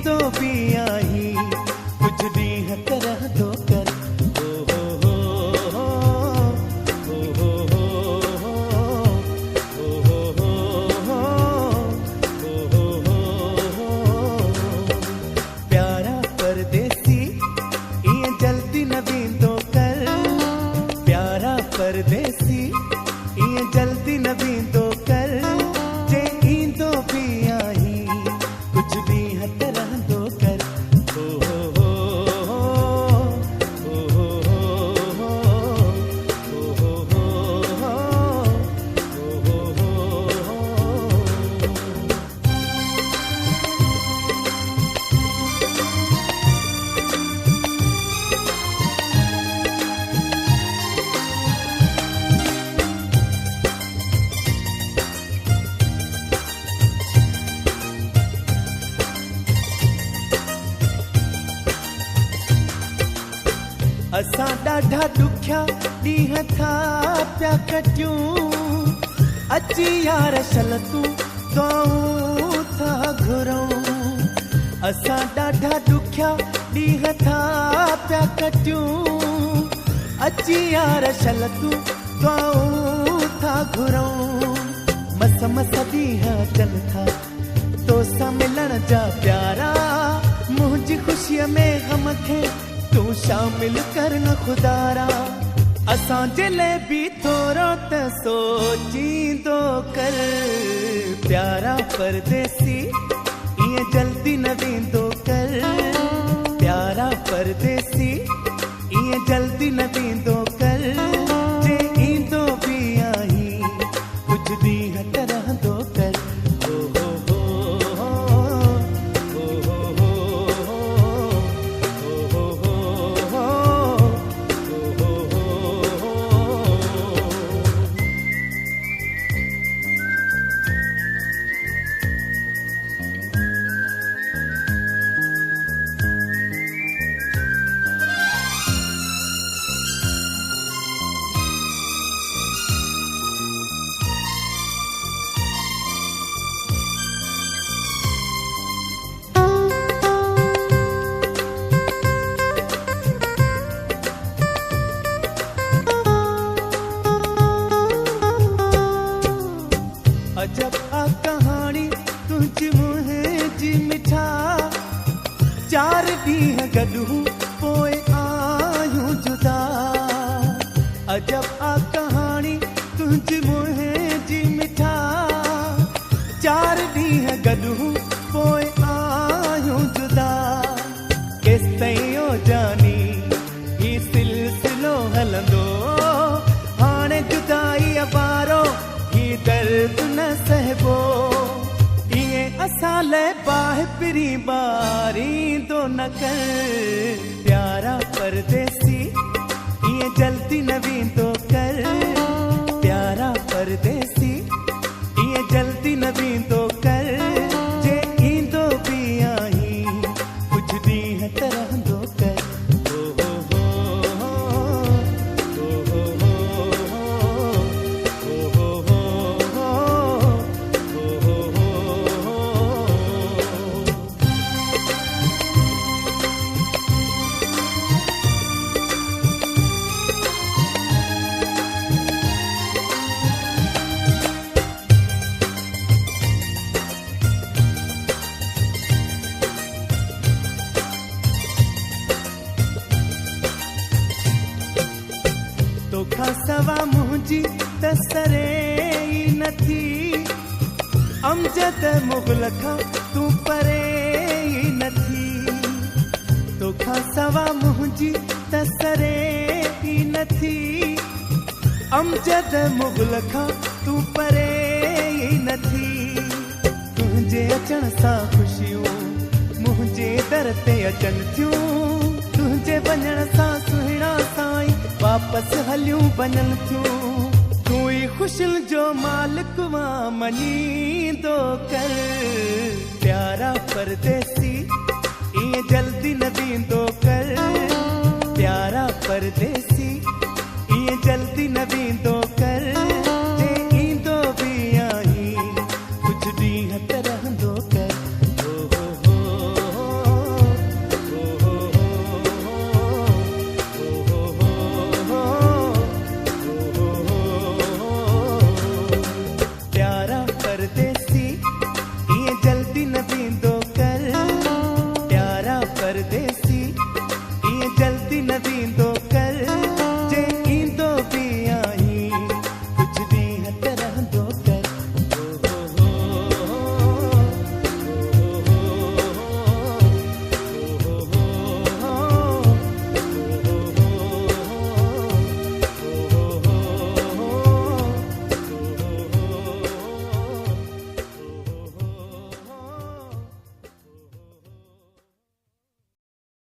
ईंदो भी आही कुछ ॾींहं तरह दो कर प्यारा परदेसी ईअं जल्दी न वेंदो कर प्यारा परदेसी ईअं जल्दी न वेंदो कर जे ईंदो भी आही कुछ ॾींहं तरह दो कर असां ॾाढा ॾुखिया ॾींहं था पिया कटियूं अची यार शल तूं दुआऊं था घुरूं असां ॾाढा ॾुखिया ॾींहं था पिया कटियूं अची यार शल तूं दुआऊं था घुरूं मस मस ॾींहं चल था तोसां मिलण जा प्यारा मुंहिंजी ख़ुशीअ में गम खे तू शामिल कर न खुदारा असां जे लाइ बि थोरो त सोचींदो कर प्यारा परदेसी ईअं जल्दी न वेंदो कर प्यारा परदेसी ईअं जल्दी न वेंदो कर जे ईंदो भी आही कुछ ॾींहं तरह दो कर अजब आ कहानी तुझ मुंहिंजी मिठा चार ॾींहं गॾु पोइ आयूं जुदा अजब आ कहानी तुझ मुंहिंजी मिठा चार ॾींहं गॾु पोइ आयूं जुदा केसि ताईं ओ जानी ही सिलसिलो हलंदो हाणे जुदाई वारो दर्द न सहबो ईअं असां लाइ बाहि पिरी बारींदो न कर प्यारा परदेसी ईअं जल्दी न वेंदो कर प्यारा परदेसी ईअं जल्दी न वेंदो कर जे ईंदो भी आही कुछ ॾींहं तरह दो कर तोखां सवा मुंहिंजी तसरे ई नथी अमजद मुग़ल खां तूं परे ई नथी तोखां सवा मुंहिंजी तसरे ई नथी अमजद मुग़ल खां तूं परे ई नथी तुंहिंजे अचण सां ख़ुशियूं मुंहिंजे दर ते अचनि थियूं तुंहिंजे वञण सां सुहिणा साईं वापस हलियूं वञनि थियूं तूं ई ख़ुशियुनि जो मालिक मां मञींदो कर प्यारा परदेसी ईअं जल्दी न वेंदो कर प्यारा परदेसी ईअं जल्दी न वेंदो